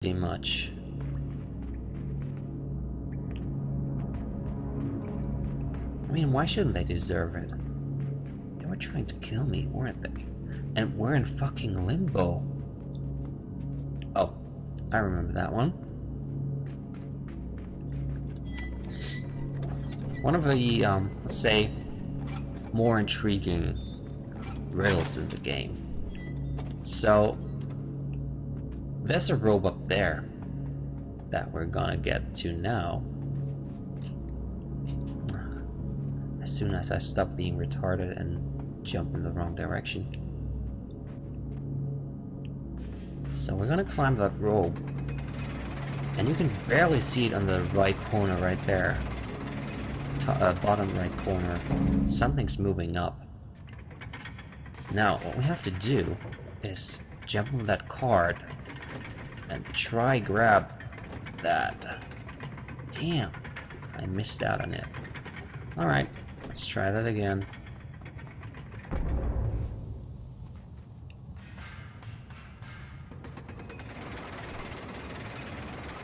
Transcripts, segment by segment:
Pretty much. I mean, why shouldn't they deserve it? They were trying to kill me, weren't they? And we're in fucking Limbo. Oh, I remember that one. One of the, let's say, more intriguing riddles in the game. So, there's a rope up there that we're gonna get to now. As soon as I stop being retarded and jump in the wrong direction. So we're gonna climb that rope. And you can barely see it on the right corner right there. Bottom right corner. Something's moving up. Now, what we have to do is jump on that card and try grab that. Damn, I missed out on it. Alright, let's try that again.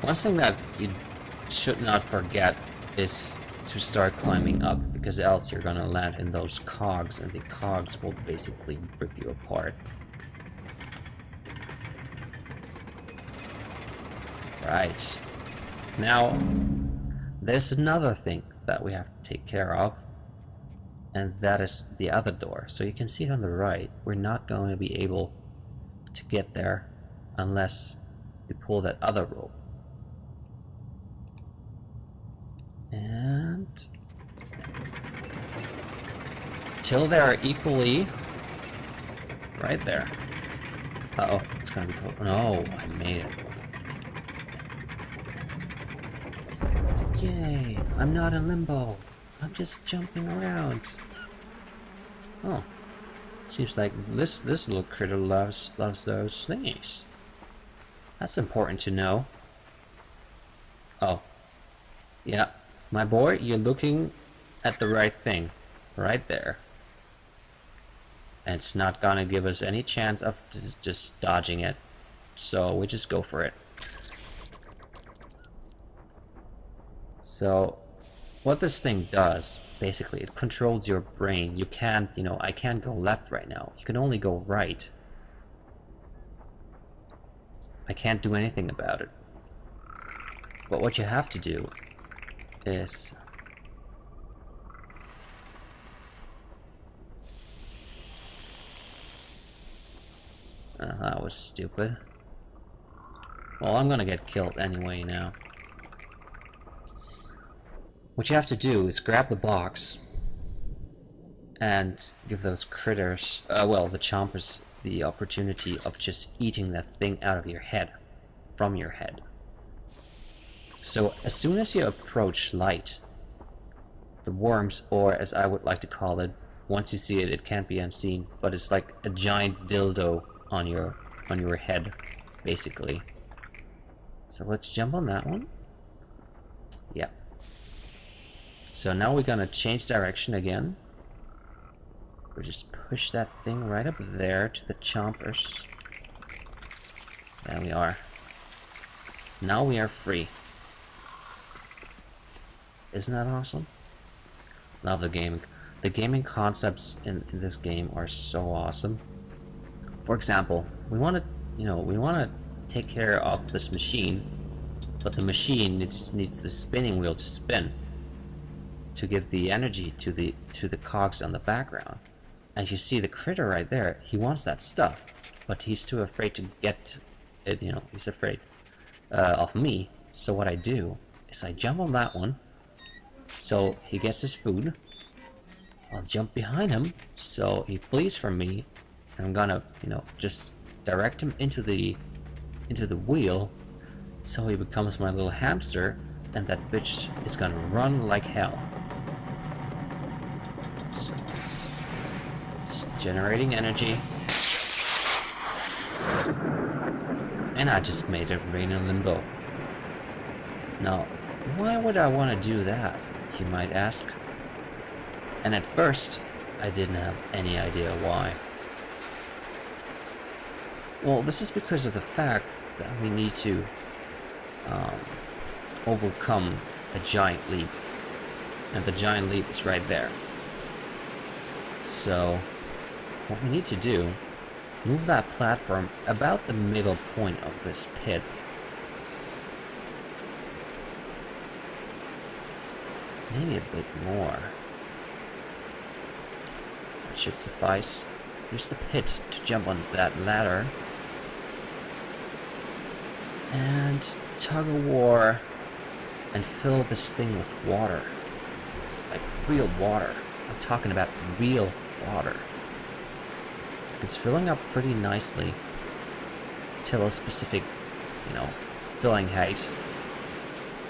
One thing that you should not forget is to start climbing up, because else you're gonna land in those cogs, and the cogs will basically rip you apart. Right. Now, there's another thing that we have to take care of, and that is the other door. So you can see it on the right. We're not going to be able to get there unless we pull that other rope. And till they are equally right there. Uh-oh, it's gonna be close. No, I made it. Yay, I'm not in limbo. I'm just jumping around. Oh, seems like this little critter loves those thingies. That's important to know. Oh, yeah. My boy, you're looking at the right thing, right there. And it's not gonna give us any chance of just dodging it, so we just go for it. So, what this thing does, basically, it controls your brain. You can't, I can't go left right now. You can only go right. I can't do anything about it. But what you have to do is that was stupid. Well, I'm gonna get killed anyway now. What you have to do is grab the box and give those critters, well, the chompers, the opportunity of just eating that thing out of your head, from your head. So as soon as you approach light, the worms, or as I would like to call it, once you see it, it can't be unseen, but it's like a giant dildo on your head, basically. So let's jump on that one. Yeah. So now we're gonna change direction again. We just push that thing right up there to the chompers. There we are. Now we are free. Isn't that awesome? Love the game. The gaming concepts in this game are so awesome. For example, we want to take care of this machine, but the machine needs the spinning wheel to spin to give the energy to the cogs on the background. And you see the critter right there. He wants that stuff, but he's too afraid to get it. He's afraid of me. So what I do is I jump on that one. So he gets his food. I'll jump behind him so he flees from me, and I'm gonna, just direct him into the wheel so he becomes my little hamster, and that bitch is gonna run like hell. So it's generating energy. And I just made it rain in Limbo. Now, why would I want to do that, you might ask? And at first, I didn't have any idea why. Well, this is because of the fact that we need to um, overcome a giant leap. And the giant leap is right there. So, what we need to do, move that platform about the middle point of this pit. Maybe a bit more. That should suffice. Use the pit to jump on that ladder. And tug of war and fill this thing with water. Like real water. I'm talking about real water. It's filling up pretty nicely till a specific, you know, filling height.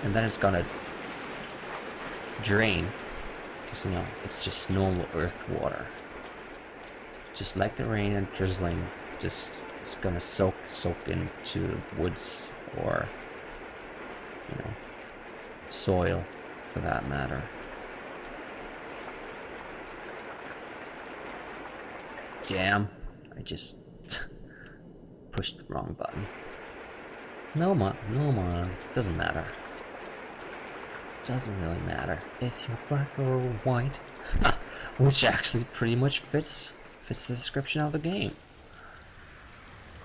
And then it's gonna drain. Because, you know, it's just normal earth water. Just like the rain and drizzling, just it's gonna soak into the woods or, you know, soil for that matter. Damn, I just pushed the wrong button. No man, doesn't matter. Doesn't really matter if you're black or white, which actually pretty much fits the description of the game.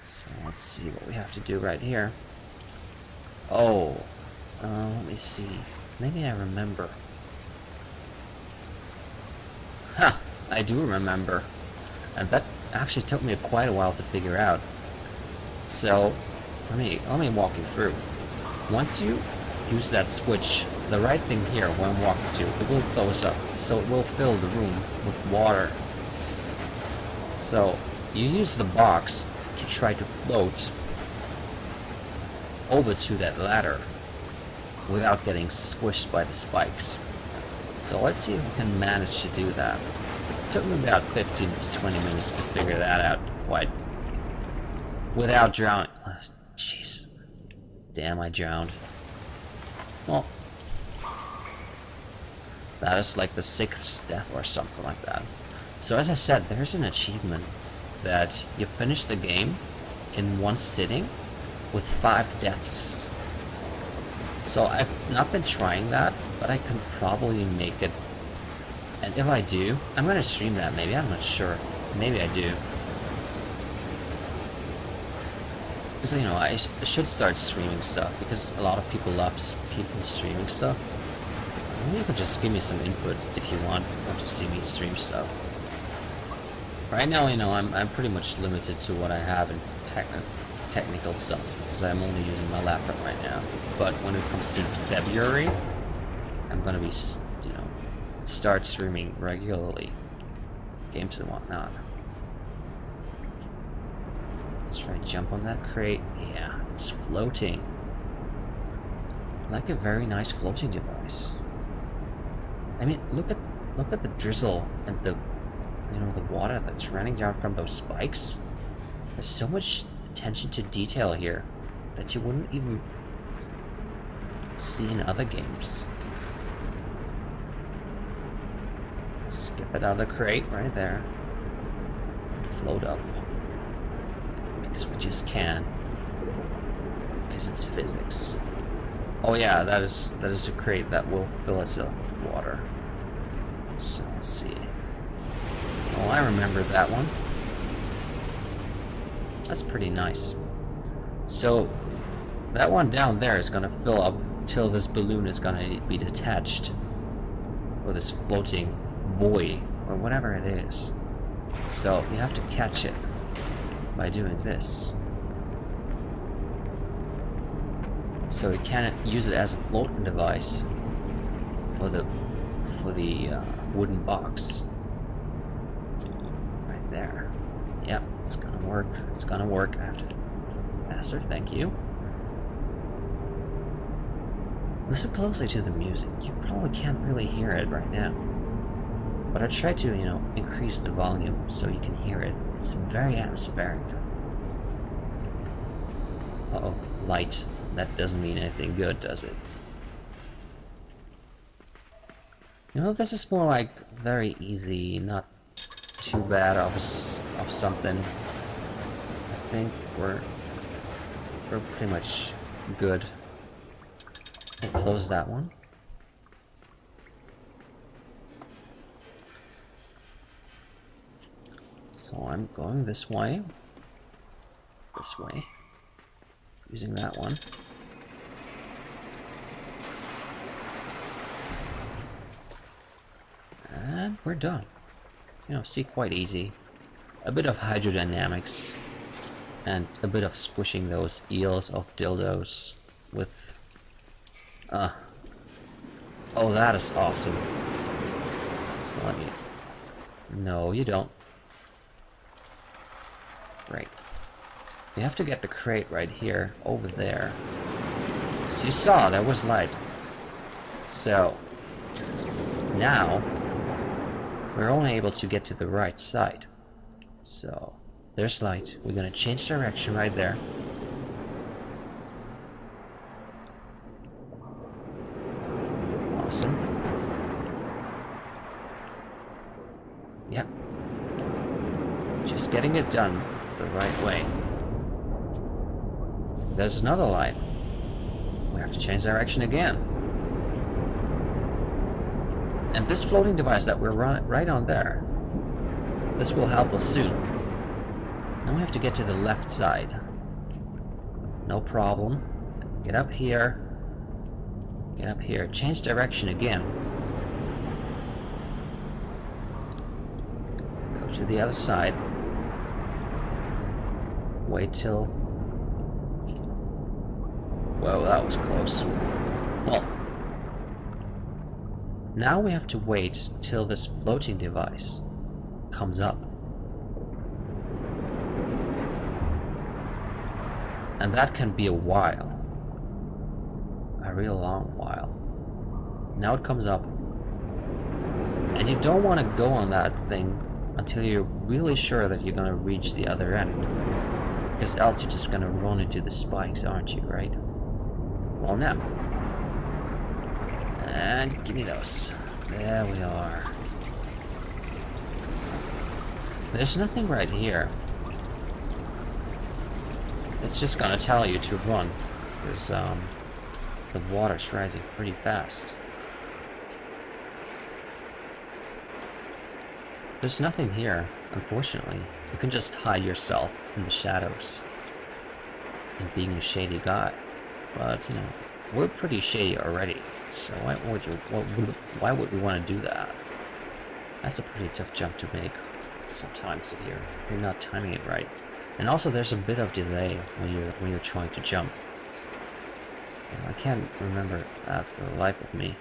So let's see what we have to do right here. Oh, let me see. Maybe I remember. Ha! I do remember. And that actually took me quite a while to figure out. So, let me walk you through. Once you use that switch, the right thing here, when I'm walking to, it will close up. So it will fill the room with water. So, you use the box to try to float over to that ladder without getting squished by the spikes. So let's see if we can manage to do that. It took me about 15 to 20 minutes to figure that out quite without drowning. Jeez. Damn, I drowned. Well, that is like the 6th death or something like that. So as I said, there's an achievement that you finish the game in one sitting with 5 deaths. So I've not been trying that, but I can probably make it. And if I do, I'm gonna stream that maybe, I'm not sure. Maybe I do. So, you know, I should start streaming stuff, because a lot of people love people streaming stuff. Maybe you could just give me some input if you want to see me stream stuff. Right now, you know, I'm pretty much limited to what I have in technical stuff, because I'm only using my laptop right now. But when it comes to February, I'm gonna be, you know, start streaming regularly, games and whatnot. Let's try to jump on that crate. Yeah, it's floating. Like a very nice floating device. I mean, look at the drizzle and the, you know, the water that's running down from those spikes. There's so much attention to detail here that you wouldn't even see in other games. Let's get that other crate right there and float up. Because we just can. Because it's physics. Oh yeah, that is a crate that will fill itself with water. So let's see. Oh, I remember that one. That's pretty nice. So that one down there is gonna fill up till this balloon is gonna be detached. Or this floating buoy, or whatever it is. So you have to catch it by doing this. So you can't use it as a floating device for the wooden box. Right there. Yep, it's gonna work. It's gonna work. I have to faster, thank you. Listen closely to the music. You probably can't really hear it right now. But I try to, you know, increase the volume so you can hear it. It's very atmospheric. Uh-oh, light. That doesn't mean anything good, does it? You know, this is more like very easy, not too bad of something. I think we're we're pretty much good. We'll close that one. So I'm going this way. This way. Using that one. And we're done. You know, see, quite easy. A bit of hydrodynamics and a bit of squishing those eels of dildos with... oh, that is awesome. So let me... No, you don't. Right. You have to get the crate right here, over there. So you saw, there was light. So, now, we're only able to get to the right side. So, there's light. We're gonna change direction right there. Awesome. Yep. Just getting it done the right way. There's another light. We have to change direction again. And this floating device that we're right on there, this will help us soon. Now we have to get to the left side. No problem. Get up here. Get up here. Change direction again. Go to the other side. Wait till... Whoa, that was close. Well, now we have to wait till this floating device comes up. And that can be a while. A real long while. Now it comes up. And you don't want to go on that thing until you're really sure that you're going to reach the other end. Because else you're just going to run into the spikes, aren't you, right? Well, now. And give me those. There we are. There's nothing right here. It's just gonna tell you to run, because the water's rising pretty fast. There's nothing here, unfortunately. You can just hide yourself in the shadows and being a shady guy. But, you know, we're pretty shady already, so why would we want to do that? That's a pretty tough jump to make sometimes if you're not timing it right. And also there's a bit of delay when you're trying to jump. I can't remember that for the life of me.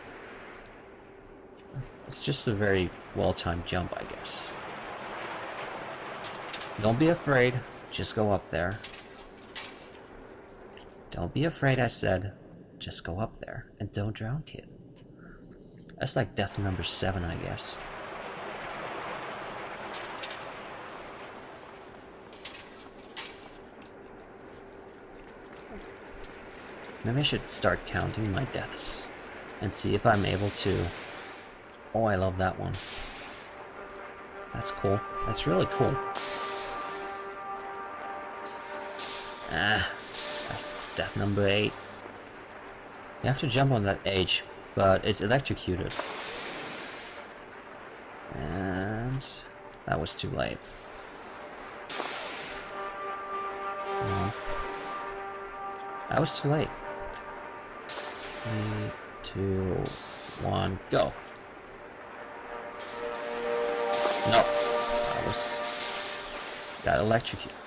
It's just a very well-timed jump, I guess. Don't be afraid, just go up there. Don't be afraid, I said. Just go up there. And don't drown, kid. That's like death number 7, I guess. Maybe I should start counting my deaths and see if I'm able to... Oh, I love that one. That's cool. That's really cool. Ah, that's step number 8. You have to jump on that edge, but it's electrocuted. And that was too late. That was too late. 3, 2, 1, go. No, got electrocuted.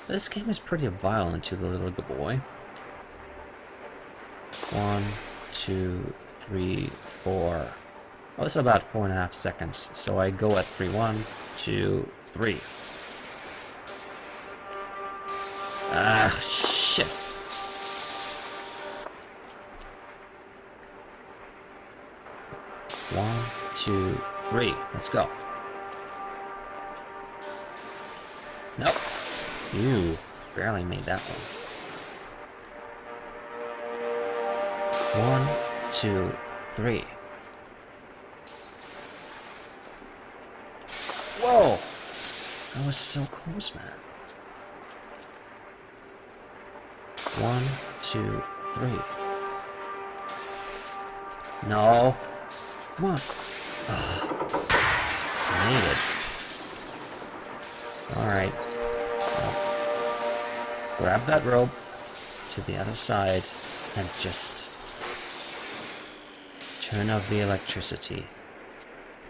This game is pretty violent to the little boy. 1, 2, 3, 4. Oh, it's about 4.5 seconds. So I go at 3, 1, 2, 3. Ah, shit. One, 2, 3. Let's go. Nope. You barely made that one. 1, 2, 3. Whoa! That was so close, man. 1, 2, 3. No. Come on. Made it. Alright. Well, grab that rope to the other side and just turn off the electricity.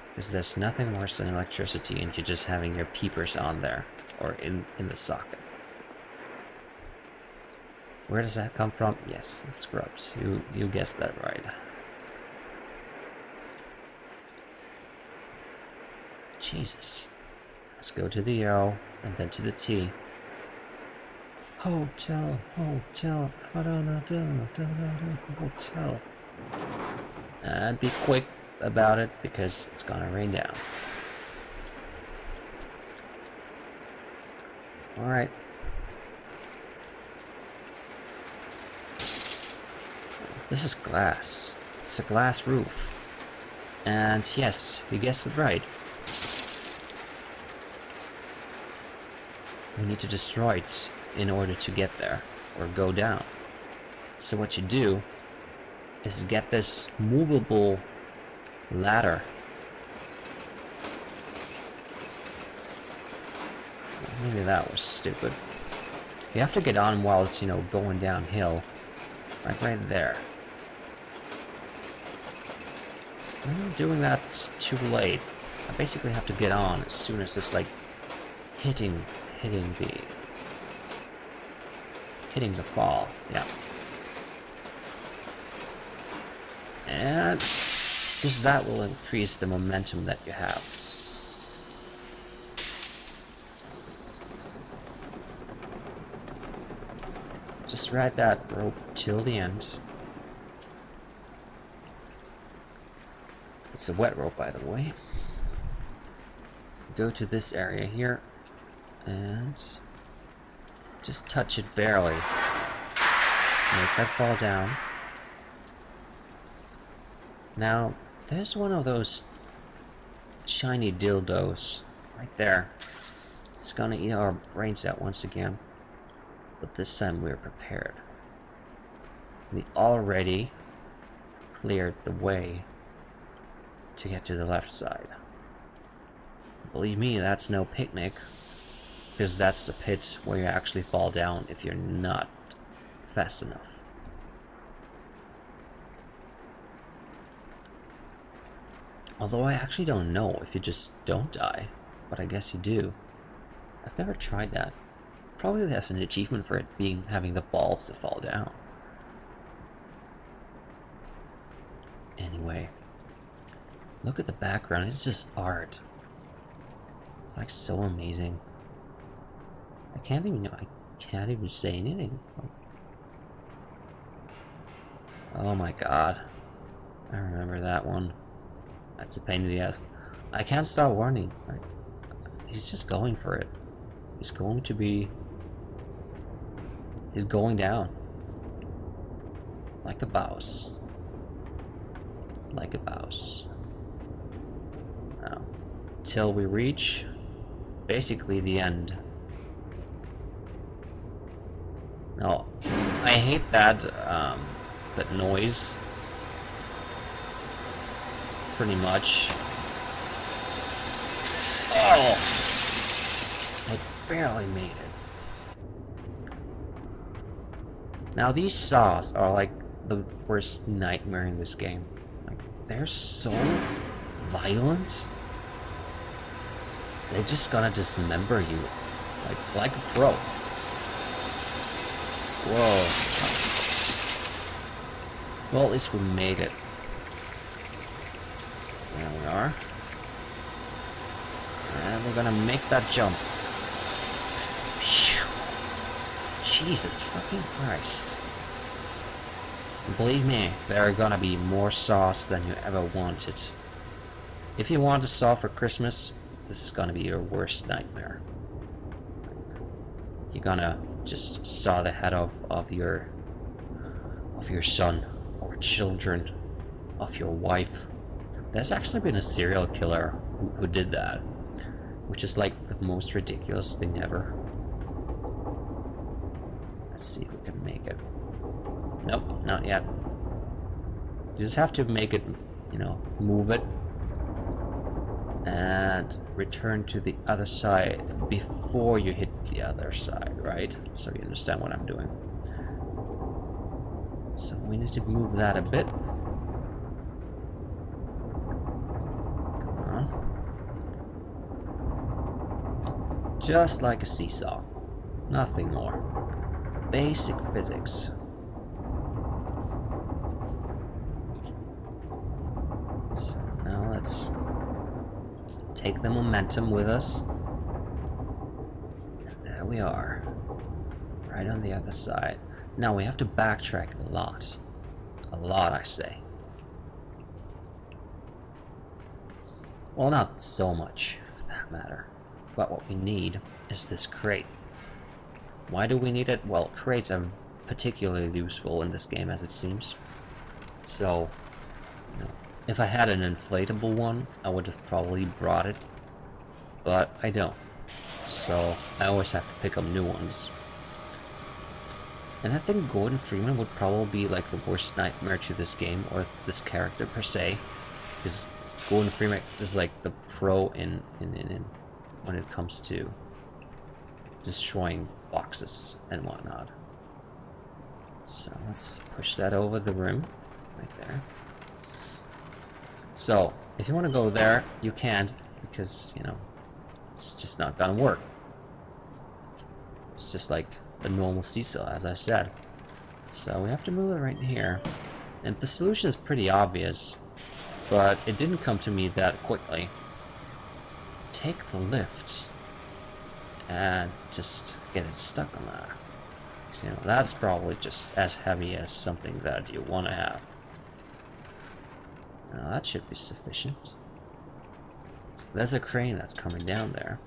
Because there's nothing worse than electricity and you just having your peepers on there. Or in the socket. Where does that come from? Yes, the scrubs. You guessed that right. Jesus. Let's go to the O and then to the T. Hotel, hotel, hotel. And be quick about it because it's gonna rain down. Alright. This is glass. It's a glass roof. And yes, you guessed it right. We need to destroy it in order to get there, or go down. So what you do is get this movable ladder. Maybe that was stupid. You have to get on while it's, you know, going downhill. Right there. I'm doing that too late. I basically have to get on as soon as it's like hitting the fall. Yeah. And because that will increase the momentum that you have. Just ride that rope till the end. It's a wet rope, by the way. Go to this area here and just touch it barely. Make that fall down. Now, there's one of those shiny dildos right there. It's gonna eat our brains out once again. But this time we're prepared. We already cleared the way to get to the left side. Believe me, that's no picnic. Because that's the pit where you actually fall down if you're not fast enough. Although I actually don't know if you just don't die. But I guess you do. I've never tried that. Probably that's an achievement for it having the balls to fall down. Anyway, look at the background. It's just art. Like so amazing. I can't even say anything. Oh my god. I remember that one. That's a pain in the ass. I can't stop warning. He's just going for it. He's going down. Like a bouse. Like a bouse. Now, till we reach basically the end. No, I hate that noise. Pretty much. Oh! I barely made it. Now these saws are like the worst nightmare in this game. Like, they're so violent. They're just gonna dismember you. Like a pro. Whoa. Well, at least we made it. There we are. And we're gonna make that jump. Jesus fucking Christ. Believe me, there are gonna be more saws than you ever wanted. If you want a saw for Christmas, this is gonna be your worst nightmare. You're gonna just saw the head of your son or children, of your wife. There's actually been a serial killer who did that, which is like the most ridiculous thing ever. Let's see if we can make it. Nope, not yet. You just have to make it, you know, move it and return to the other side before you hit the other side, right? So you understand what I'm doing. So we need to move that a bit. Come on. Just like a seesaw. Nothing more. Basic physics. So now let's take the momentum with us. And there we are. Right on the other side. Now we have to backtrack a lot. A lot, I say. Well, not so much, for that matter. But what we need is this crate. Why do we need it? Well, crates are particularly useful in this game, as it seems. So, you know, if I had an inflatable one, I would have probably brought it. But I don't. So, I always have to pick up new ones. And I think Gordon Freeman would probably be like the worst nightmare to this game, or this character per se. Because Gordon Freeman is like the pro in when it comes to destroying boxes and whatnot. So let's push that over the room, right there. So, if you want to go there, you can't, because, you know, it's just not gonna work. It's just like a normal seesaw, as I said. So we have to move it right here. And the solution is pretty obvious, but it didn't come to me that quickly. Take the lift and just get it stuck on that. So, you know, that's probably just as heavy as something that you want to have. Now that should be sufficient. There's a crane that's coming down there.